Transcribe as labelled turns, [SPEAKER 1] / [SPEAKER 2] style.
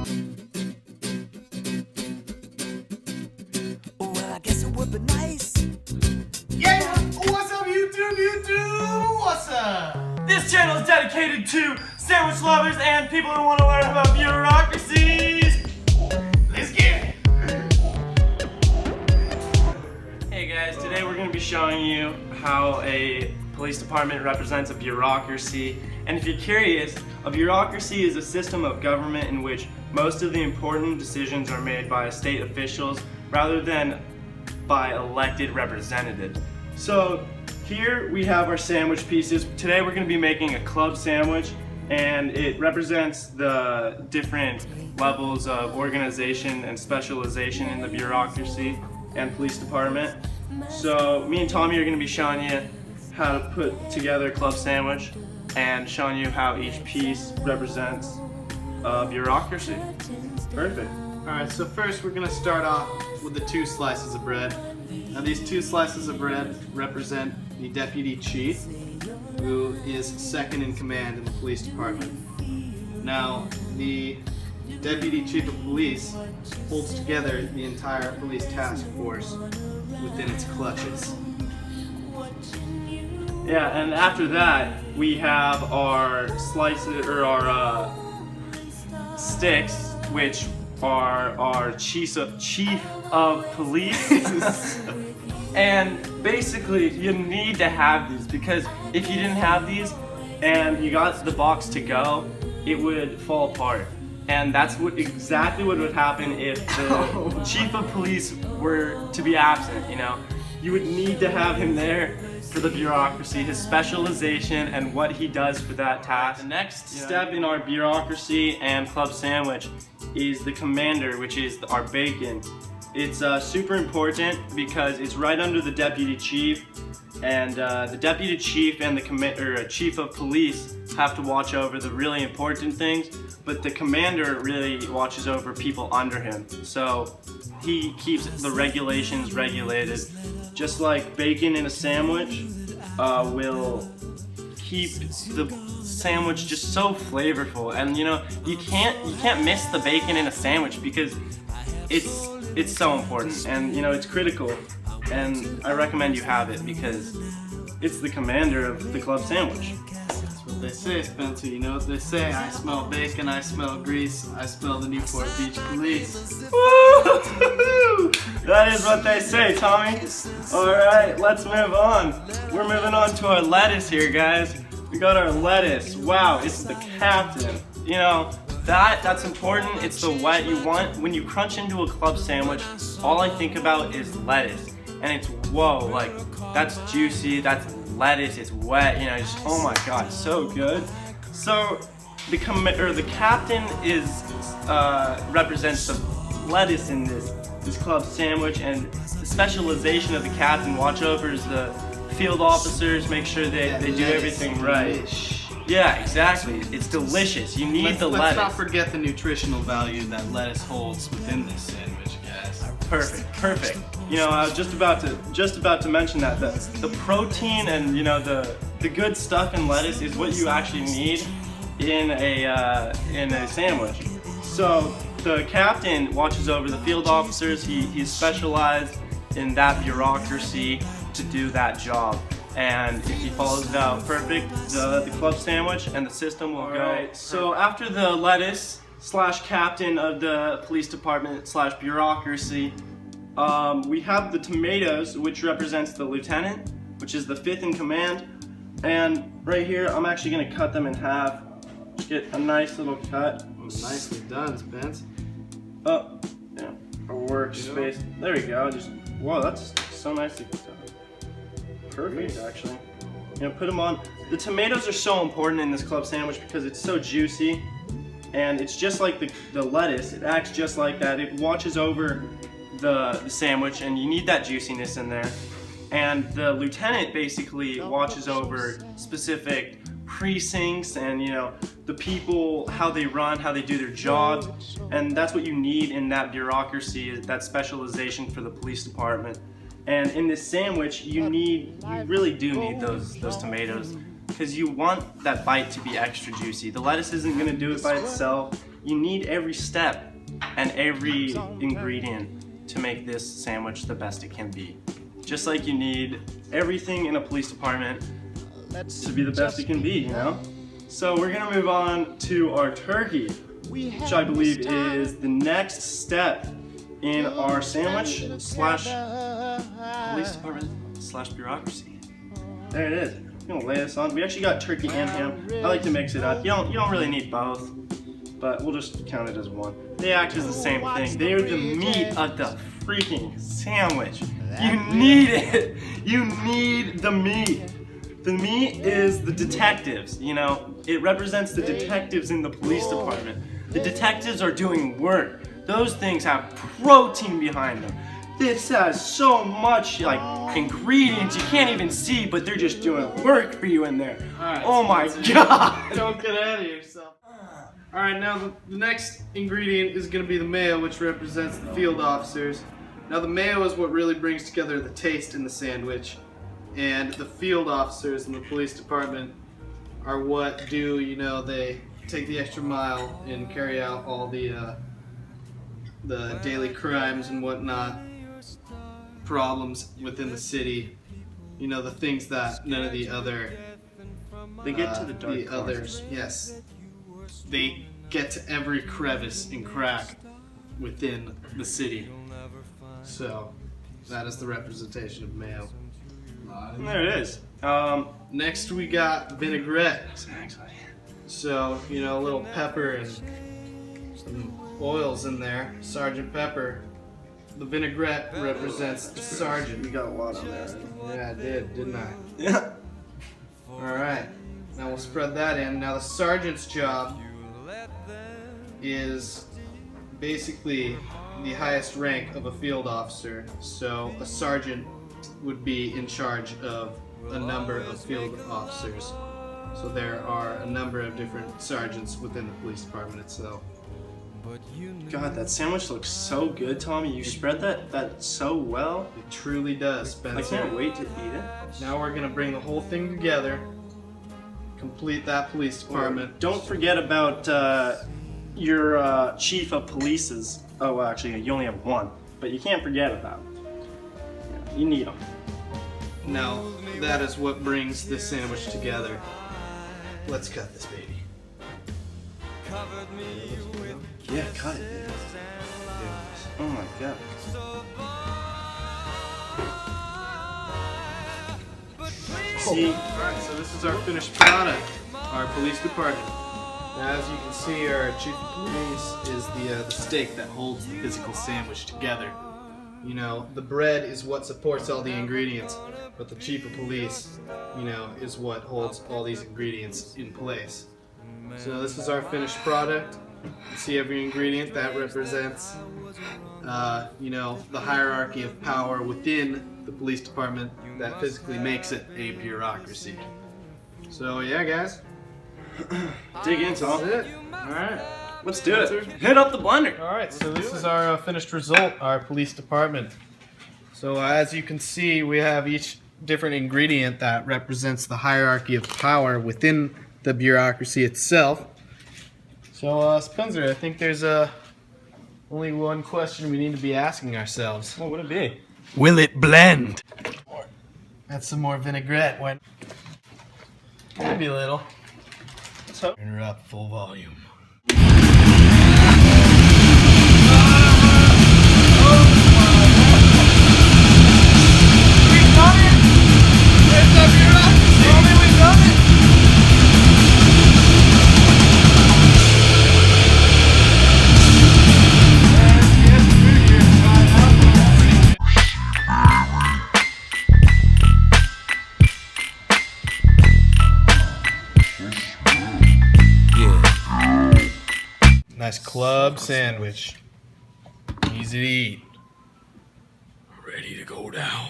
[SPEAKER 1] Well, I guess it would be nice.
[SPEAKER 2] Yeah! What's up, YouTube? What's up?
[SPEAKER 3] This channel is dedicated to sandwich lovers and people who want to learn about bureaucracies.
[SPEAKER 2] Let's get it!
[SPEAKER 3] Hey guys, today we're going to be showing you how a police department represents a bureaucracy. And if you're curious, a bureaucracy is a system of government in which most of the important decisions are made by state officials rather than by elected representatives. So here we have our sandwich pieces. Today we're going to be making a club sandwich, and it represents the different levels of organization and specialization in the bureaucracy and police department. So me and Tommy are going to be showing you how to put together a club sandwich and showing you how each piece represents bureaucracy. Perfect.
[SPEAKER 2] Alright, so first we're gonna start off with the 2 slices of bread. Now these 2 slices of bread represent the deputy chief, who is second in command in the police department. Now, the deputy chief of police holds together the entire police task force within its clutches.
[SPEAKER 3] Yeah, and after that we have our slices or our sticks, which are our chief of police. And basically you need to have these, because if you didn't have these and you got the box to go, it would fall apart. And that's exactly what would happen if the chief of police were to be absent, you know. You would need to have him there for the bureaucracy, his specialization, and what he does for that task. The next step in our bureaucracy and club sandwich is the commander, which is our bacon. It's super important because it's right under the deputy chief, and the deputy chief and the chief of police have to watch over the really important things, but the commander really watches over people under him. So he keeps the regulations regulated. Just like bacon in a sandwich will keep the sandwich just so flavorful, and you know you can't miss the bacon in a sandwich because it's so important, and you know it's critical, and I recommend you have it because it's the commander of the club sandwich.
[SPEAKER 2] That's what they say, Spencer. You know what they say? I smell bacon, I smell grease, I smell the Newport Beach police.
[SPEAKER 3] Woo! That is what they say, Tommy. Alright, let's move on. We're moving on to our lettuce here, guys. We got our lettuce. Wow, it's the captain. You know, that's important. It's the wet you want. When you crunch into a club sandwich, all I think about is lettuce. And it's, whoa, like, that's juicy, that's lettuce, it's wet, you know, just, oh my god, it's so good. So, the captain represents the lettuce in this club sandwich, and the specialization of the captain watch overs the field officers, make sure they do everything right. Yeah, exactly. It's delicious. You need the lettuce.
[SPEAKER 2] Let's not forget the nutritional value that lettuce holds within this sandwich, guys.
[SPEAKER 3] Perfect. You know, I was just about to mention that the protein and you know the good stuff in lettuce is what you actually need in a sandwich. So the captain watches over the field officers. He's specialized in that bureaucracy to do that job. And if he follows it out perfect, the club sandwich and the system will go. Right, so after the lettuce / captain of the police department / bureaucracy, we have the tomatoes, which represents the lieutenant, which is the 5th in command. And right here, I'm actually going to cut them in half. Get a nice little cut.
[SPEAKER 2] Nicely done, Spence.
[SPEAKER 3] Oh, yeah, a workspace. There we go. Just, whoa, that's so nicely cut. Perfect, actually. You know, put them on. The tomatoes are so important in this club sandwich because it's so juicy, and it's just like the lettuce. It acts just like that. It watches over the sandwich, and you need that juiciness in there. And the lieutenant basically watches over specific precincts and, you know, the people, how they run, how they do their jobs, and that's what you need in that bureaucracy, is that specialization for the police department. And in this sandwich, you really do need those tomatoes, because you want that bite to be extra juicy. The lettuce isn't going to do it by itself. You need every step and every ingredient to make this sandwich the best it can be. Just like you need everything in a police department to be the best it can be, you know? So we're gonna move on to our turkey, which I believe is the next step in our sandwich slash police department slash bureaucracy. There it is. I'm gonna lay this on. We actually got turkey and ham. I like to mix it up. You don't really need both, but we'll just count it as one. They act as the same thing. They are the meat of the freaking sandwich. You need it. You need the meat. The meat is the detectives, you know. It represents the detectives in the police department. The detectives are doing work. Those things have protein behind them. This has so much like ingredients you can't even see, but they're just doing work for you in there.
[SPEAKER 2] Right,
[SPEAKER 3] oh my god!
[SPEAKER 2] Don't get ahead of yourself. Alright, now the next ingredient is going to be the mayo, which represents the field officers. Now the mayo is what really brings together the taste in the sandwich, and the field officers in the police department are what do, you know, they take the extra mile and carry out all the daily crimes and whatnot, problems within the city, you know, the things that none of the other
[SPEAKER 3] They get to the dark
[SPEAKER 2] the others, yes, they get to every crevice and crack within the city. So that is the representation of mayo.
[SPEAKER 3] And there it is.
[SPEAKER 2] Next we got vinaigrette.
[SPEAKER 3] Exactly.
[SPEAKER 2] So, you know, a little pepper and some oils in there. Sergeant Pepper. The vinaigrette represents the sergeant.
[SPEAKER 3] You got a lot on there.
[SPEAKER 2] Yeah, I did, didn't I?
[SPEAKER 3] Yeah.
[SPEAKER 2] Alright. Now we'll spread that in. Now the sergeant's job is basically the highest rank of a field officer. So a sergeant would be in charge of a number of field officers. So there are a number of different sergeants within the police department itself.
[SPEAKER 3] God, that sandwich looks so good, Tommy. You spread that so well.
[SPEAKER 2] It truly does, Spencer.
[SPEAKER 3] I can't wait to eat it.
[SPEAKER 2] Now we're gonna bring the whole thing together, complete that police department.
[SPEAKER 3] Don't forget about your chief of police's. Oh, well, actually, you only have one, but you can't forget about him. Yeah, you need him.
[SPEAKER 2] Now, that is what brings this sandwich together. Let's cut this baby.
[SPEAKER 3] Yeah, cut it. Oh my god. See?
[SPEAKER 2] Alright, so this is our finished product, our police department. Now, as you can see, our chief of police is the steak that holds the physical sandwich together. You know, the bread is what supports all the ingredients, but the chief of police, you know, is what holds all these ingredients in place. So this is our finished product. You see every ingredient that represents, you know, the hierarchy of power within the police department that physically makes it a bureaucracy. So yeah, guys.
[SPEAKER 3] Dig in, Tom.
[SPEAKER 2] That's it. Alright.
[SPEAKER 3] Let's do it. Hit up the blender.
[SPEAKER 2] Alright, so this is our finished result, our police department. So as you can see, we have each different ingredient that represents the hierarchy of power within the bureaucracy itself. So Spencer, I think there's only one question we need to be asking ourselves.
[SPEAKER 3] What would it be?
[SPEAKER 2] Will it blend? That's some more vinaigrette. Maybe a little.
[SPEAKER 3] Let's hope.
[SPEAKER 2] Turn her up full volume. Nice club sandwich. Easy to eat. Ready to go down.